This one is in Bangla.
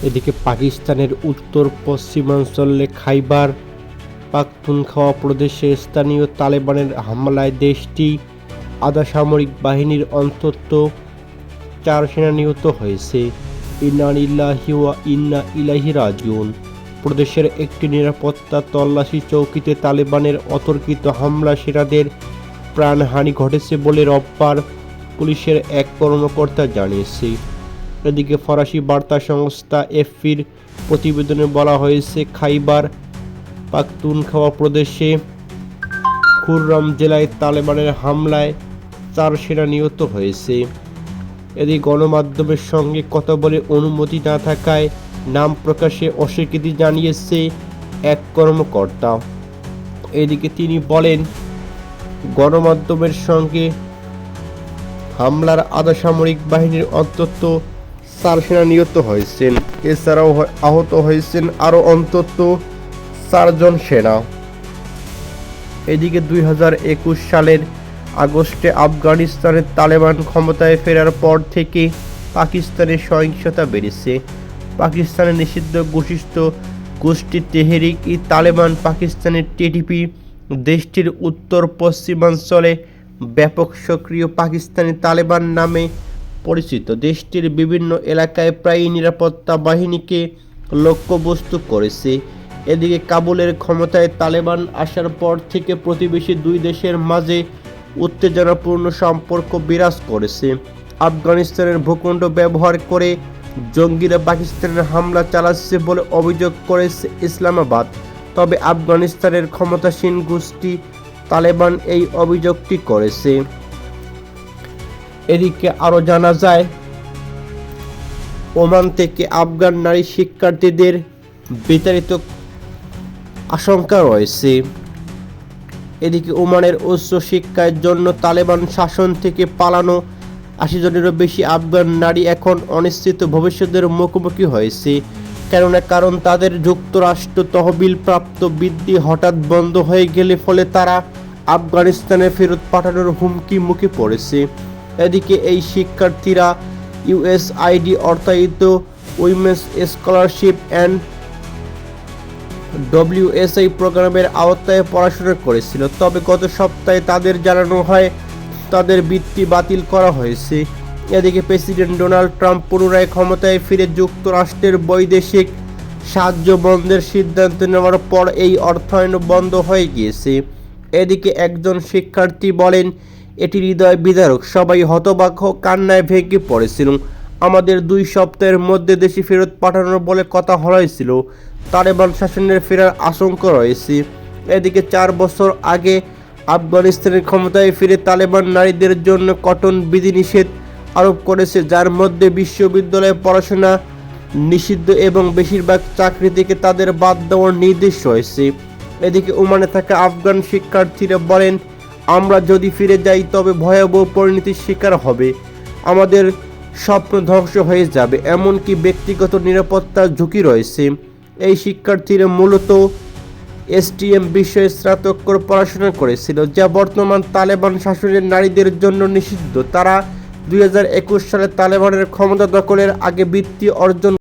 এদিকে পাকিস্তানের উত্তর পশ্চিমাঞ্চলে খাইবার পাখতুনখাওয়া প্রদেশে স্থানীয় তালেবানের হামলায় দেশটি আধা সামরিক বাহিনীর অন্তত 4 সেনা নিহত হয়েছে। ইন্না লিল্লাহি ওয়া ইন্না ইলাইহি রাজিউন। প্রদেশের একটি নিরাপত্তা তল্লাশি চৌকিতে তালেবানের অতর্কিত হামলা সেনাদের প্রাণহানি ঘটেছে বলে রোববার পুলিশের এক কর্মকর্তা জানিয়েছে। এদিকে ফরাসি বার্তা সংস্থা এফপির প্রতিবেদনে বলা হয়েছে, খাইবার পাখতুনখাওয়া প্রদেশে খুররাম জেলায় তালেবানের হামলায় 4 সেনা নিহত হয়েছে। এদিকে গণমাধ্যমের সঙ্গে কথা বলে অনুমতি না থাকায় নাম প্রকাশে অস্বীকৃতি জানিয়েছে এক কর্মকর্তা। এদিকে তিনি বলেন, গণমাধ্যমের সঙ্গে হামলার আধা সামরিক বাহিনীর অন্তত 4 সেনা নিহত হয়েছেন। এছাড়াও আহত হয়েছেন আরও অন্তত 4 জন সেনা। এদিকে 2021 সালের আগস্টে আফগানিস্তানের তালেবান ক্ষমতায় ফেরার পর থেকে পাকিস্তানের সহিংসতা বেড়েছে। পাকিস্তানের নিষিদ্ধ ঘোষিত গোষ্ঠী তেহরিক-ই-তালেবান পাকিস্তানের টিটিপি দেশটির উত্তর পশ্চিমাঞ্চলে ব্যাপক সক্রিয় পাকিস্তানি তালেবান নামে পরিচিত। দেশটির বিভিন্ন এলাকায় প্রায়ই নিরাপত্তা বাহিনীকে লক্ষ্যবস্তু করেছে। এদিকে কাবুলের ক্ষমতায় তালেবান আসার পর থেকে প্রতিবেশী দুই দেশের মাঝে উত্তেজনাপূর্ণ সম্পর্ক বিরাজ করেছে। আফগানিস্তানের ভূখণ্ড ব্যবহার করে জঙ্গিরা পাকিস্তানের হামলা চালাচ্ছে বলে অভিযোগ করেছে ইসলামাবাদ। তবে আফগানিস্তানের ক্ষমতাসীন গোষ্ঠী তালেবান এই অভিযোগটি করেছে। এদিকে আরও জানা যায়, ওমান থেকে আফগান নারী শিক্ষার্থীদের বিতাড়িত আশঙ্কা রয়েছে। এদিকে ওমানের উচ্চ শিক্ষার জন্য তালেবান শাসন থেকে পালানো 80 জনেরও বেশি আফগান নারী এখন অনিশ্চিত ভবিষ্যতের মুখোমুখি হয়েছে। কারণ তাদের যুক্তরাষ্ট্র তহবিল প্রাপ্ত বৃত্তি হঠাৎ বন্ধ হয়ে গেলে ফলে তারা আফগানিস্তানে ফেরত পাঠানোর হুমকি মুখে পড়েছে। এদিকে এই শিক্ষার্থীরা ইউএসআইডি অর্থায়িত উইমেন্স স্কলারশিপ অ্যান্ড WSI প্রোগ্রামের আওতায় পড়াশোনা করেছিল। তবে গত সপ্তাহে তাদের জানানো হয় তাদের বৃত্তি বাতিল করা হয়েছে। এদিকে প্রেসিডেন্ট ডোনাল্ড ট্রাম্প পুনরায় ক্ষমতায় ফিরে যুক্তরাষ্ট্রের বৈদেশিক সাহায্য বন্ধের সিদ্ধান্ত নেওয়ার পর এই অর্থায়ন বন্ধ হয়ে গিয়েছে। এদিকে একজন শিক্ষার্থী বলেন, এটি হৃদয় বিদারক। সবাই হতবাক কান্নায় ভেঙে পড়েছিল। আমাদের 2 সপ্তাহের মধ্যে দেশে ফেরত পাঠানোর বলে কথা হয়েছিল। তালেবান শাসনের ফেরার আশঙ্কা রয়েছে। এদিকে 4 বছর আগে আফগানিস্তানের ক্ষমতায় ফিরে তালেবান নারীদের জন্য কঠোর বিধিনিষেধ আরোপ করেছে, যার মধ্যে বিশ্ববিদ্যালয়ে পড়াশোনা নিষিদ্ধ এবং বেশিরভাগ চাকরি থেকে তাদের বাদ দেওয়ার নির্দেশ রয়েছে। এদিকে ওমানে থাকা আফগান শিক্ষার্থীরা বলেন, আমরা যদি ফিরে যাই তবে ভয়াবহ পরিণতির শিকার হবে। আমাদের স্বপ্ন ধ্বংস হয়ে যাবে, এমনকি ব্যক্তিগত নিরাপত্তার ঝুঁকি রয়েছে। এই শিক্ষার্থীরা মূলত STM বিষয়ে স্নাতকোত্তর পড়াশোনা করেছিল, যা বর্তমান তালেবান শাসনের নারীদের জন্য নিষিদ্ধ। তারা 2021 সালে তালেবানের ক্ষমতা দখলের আগে বৃত্তি অর্জন